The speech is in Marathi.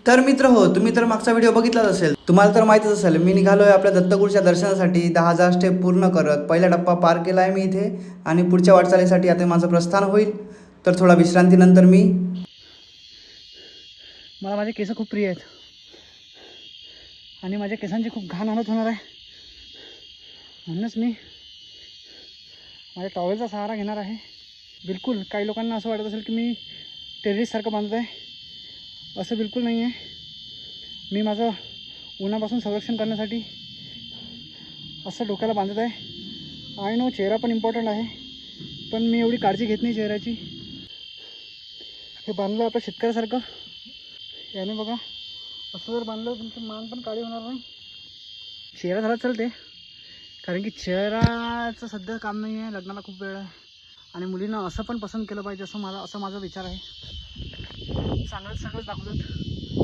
तर मित्र हो, तुम्ही तर मागचा व्हिडिओ बघितलाच असेल. तुम्हाला तर माहीतच असेल, मी निघालोय आपल्या दत्तगुरूच्या दर्शनासाठी 10,000 स्टेप पूर्ण करत. पहिला टप्पा पार केला आहे मी इथे आणि पुढच्या वाटचालीसाठी आता माझं प्रस्थान होईल. तर थोडा विश्रांतीनंतर मला माझे केस खूप प्रिय आहेत आणि माझ्या केसांची खूप घाण हालत होणार आहे. म्हणूनच मी माझ्या टॉवेलचा सहारा घेणार आहे. बिलकुल काही लोकांना असं वाटत असेल की मी टेररिस्टसारखं बांधत आहे. असं बिलकुल नाही आहे. मी माझं उन्हापासून संरक्षण करण्यासाठी असं डोक्याला बांधत आहे. आय नो चेहरा पण इम्पॉर्टंट आहे, पण मी एवढी काळजी घेत नाही चेहऱ्याची. हे बांधलं आता शेतकऱ्यासारखं. याने बघा असं जर बांधलं तुमची मान पण काळी होणार नाही. चेहरा झाला चालते, कारण की चेहराचं सध्या काम नाही आहे. लग्नाला खूप वेळ आहे आणि मुलींना असं पण पसंत केलं पाहिजे असं माझा विचार आहे. चांगलंच दाखवतात.